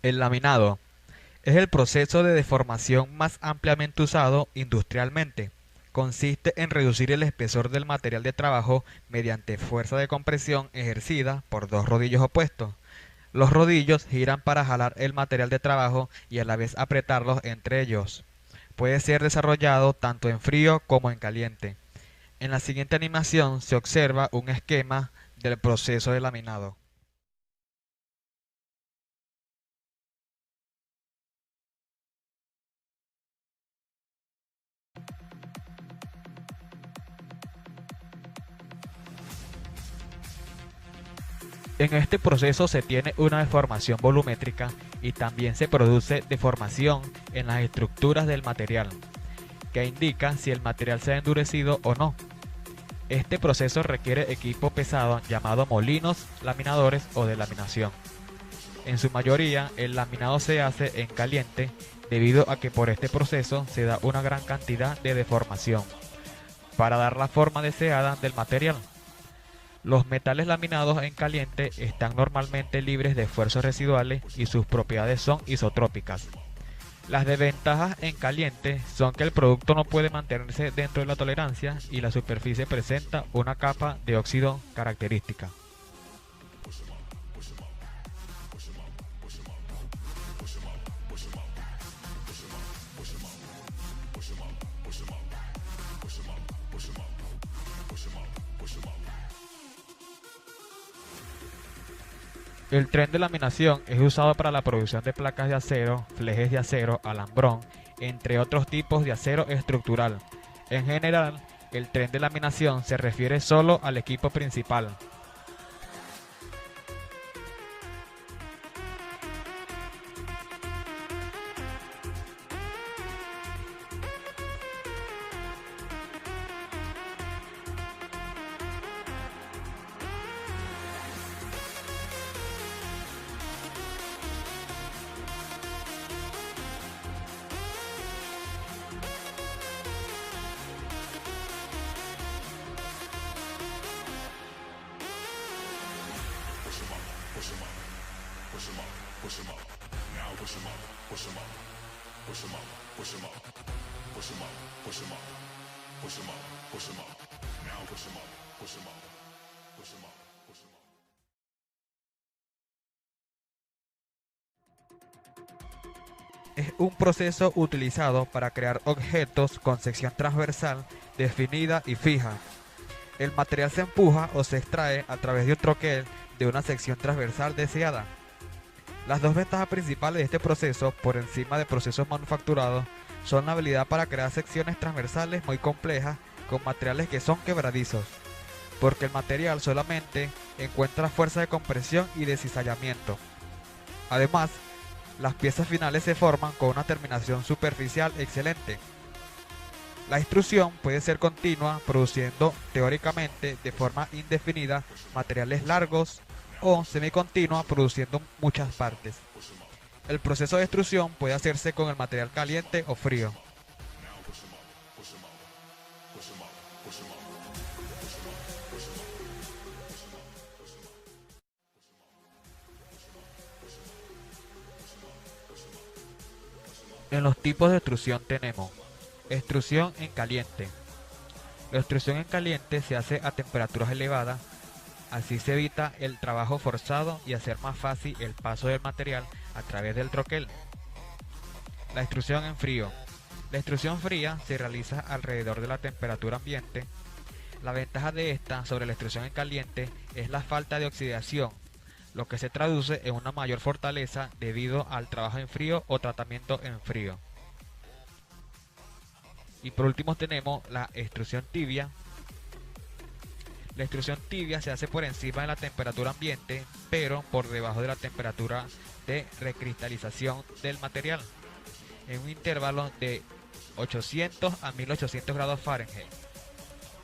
El laminado es el proceso de deformación más ampliamente usado industrialmente. Consiste en reducir el espesor del material de trabajo mediante fuerza de compresión ejercida por dos rodillos opuestos. Los rodillos giran para jalar el material de trabajo y a la vez apretarlos entre ellos. Puede ser desarrollado tanto en frío como en caliente. En la siguiente animación se observa un esquema del proceso de laminado. En este proceso se tiene una deformación volumétrica y también se produce deformación en las estructuras del material, que indica si el material se ha endurecido o no. Este proceso requiere equipo pesado llamado molinos, laminadores o de laminación. En su mayoría, el laminado se hace en caliente debido a que por este proceso se da una gran cantidad de deformación para dar la forma deseada del material. Los metales laminados en caliente están normalmente libres de esfuerzos residuales y sus propiedades son isotrópicas. Las desventajas en caliente son que el producto no puede mantenerse dentro de la tolerancia y la superficie presenta una capa de óxido característica. El tren de laminación es usado para la producción de placas de acero, flejes de acero, alambrón, entre otros tipos de acero estructural. En general, el tren de laminación se refiere solo al equipo principal. Es un proceso utilizado para crear objetos con sección transversal definida y fija. El material se empuja o se extrae a través de un troquel de una sección transversal deseada. Las dos ventajas principales de este proceso, por encima de procesos manufacturados, son la habilidad para crear secciones transversales muy complejas con materiales que son quebradizos, porque el material solamente encuentra fuerza de compresión y de cizallamiento. Además, las piezas finales se forman con una terminación superficial excelente. La extrusión puede ser continua, produciendo teóricamente de forma indefinida materiales largos o semicontinua, produciendo muchas partes. El proceso de extrusión puede hacerse con el material caliente o frío. En los tipos de extrusión tenemos extrusión en caliente. La extrusión en caliente se hace a temperaturas elevadas, así se evita el trabajo forzado y hacer más fácil el paso del material a través del troquel. La extrusión en frío. La extrusión fría se realiza alrededor de la temperatura ambiente. La ventaja de esta sobre la extrusión en caliente es la falta de oxidación, lo que se traduce en una mayor fortaleza debido al trabajo en frío o tratamiento en frío. Y por último tenemos la extrusión tibia. La extrusión tibia se hace por encima de la temperatura ambiente, pero por debajo de la temperatura de recristalización del material, en un intervalo de 800 a 1800 grados Fahrenheit.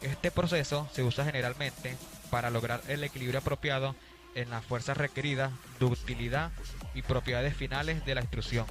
Este proceso se usa generalmente para lograr el equilibrio apropiado en las fuerzas requeridas, ductilidad y propiedades finales de la extrusión.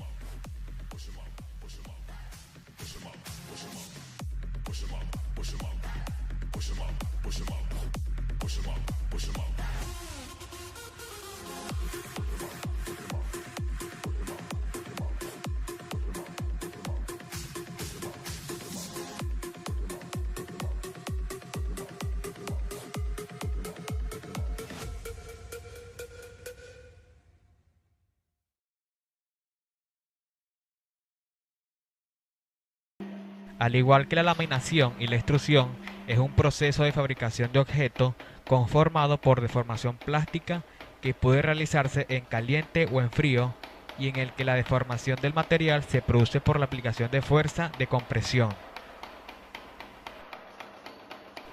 Al igual que la laminación y la extrusión, es un proceso de fabricación de objetos conformado por deformación plástica que puede realizarse en caliente o en frío y en el que la deformación del material se produce por la aplicación de fuerza de compresión.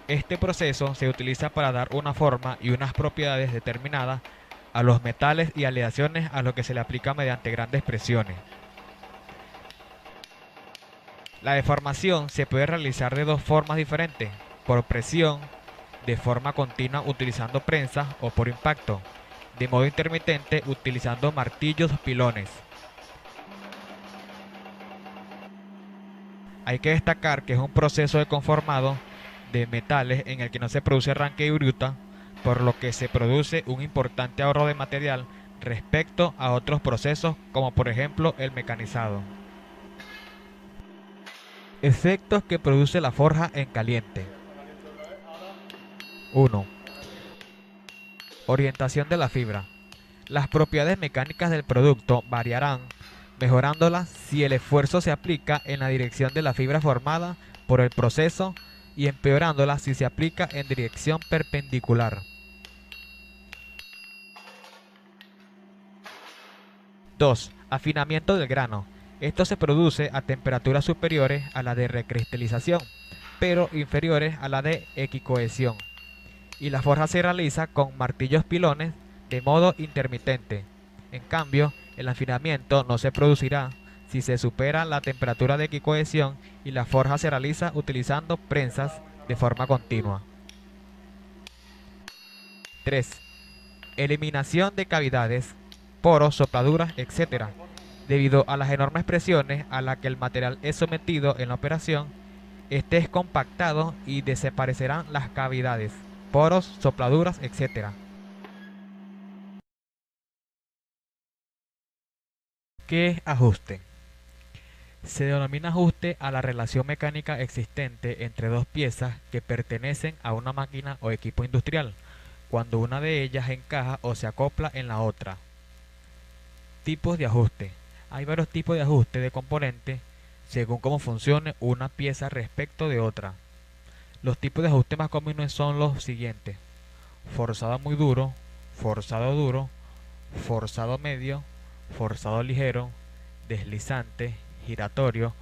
Este proceso se utiliza para dar una forma y unas propiedades determinadas a los metales y aleaciones a los que se le aplica mediante grandes presiones. La deformación se puede realizar de dos formas diferentes: por presión, de forma continua utilizando prensas, o por impacto, de modo intermitente utilizando martillos o pilones. Hay que destacar que es un proceso de conformado de metales en el que no se produce arranque y bruta, por lo que se produce un importante ahorro de material respecto a otros procesos como por ejemplo el mecanizado. Efectos que produce la forja en caliente. 1. Orientación de la fibra. Las propiedades mecánicas del producto variarán, mejorándolas si el esfuerzo se aplica en la dirección de la fibra formada por el proceso y empeorándolas si se aplica en dirección perpendicular. 2. Afinamiento del grano. Esto se produce a temperaturas superiores a la de recristalización, pero inferiores a la de equicohesión, y la forja se realiza con martillos pilones de modo intermitente. En cambio, el afinamiento no se producirá si se supera la temperatura de equicohesión y la forja se realiza utilizando prensas de forma continua. 3. Eliminación de cavidades, poros, sopladuras, etc. Debido a las enormes presiones a las que el material es sometido en la operación, este es compactado y desaparecerán las cavidades, poros, sopladuras, etc. ¿Qué es ajuste? Se denomina ajuste a la relación mecánica existente entre dos piezas que pertenecen a una máquina o equipo industrial, cuando una de ellas encaja o se acopla en la otra. Tipos de ajuste. Hay varios tipos de ajuste de componentes según cómo funcione una pieza respecto de otra. Los tipos de ajuste más comunes son los siguientes: forzado muy duro, forzado medio, forzado ligero, deslizante, giratorio,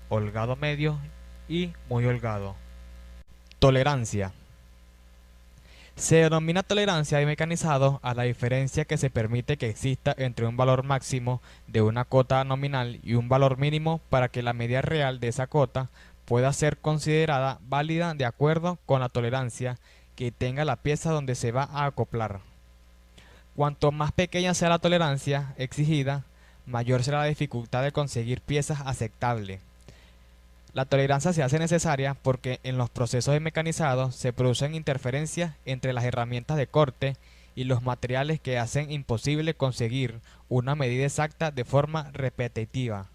holgado medio y muy holgado. Tolerancia. Se denomina tolerancia de mecanizado a la diferencia que se permite que exista entre un valor máximo de una cota nominal y un valor mínimo para que la medida real de esa cota pueda ser considerada válida de acuerdo con la tolerancia que tenga la pieza donde se va a acoplar. Cuanto más pequeña sea la tolerancia exigida, mayor será la dificultad de conseguir piezas aceptables. La tolerancia se hace necesaria porque en los procesos de mecanizado se producen interferencias entre las herramientas de corte y los materiales que hacen imposible conseguir una medida exacta de forma repetitiva.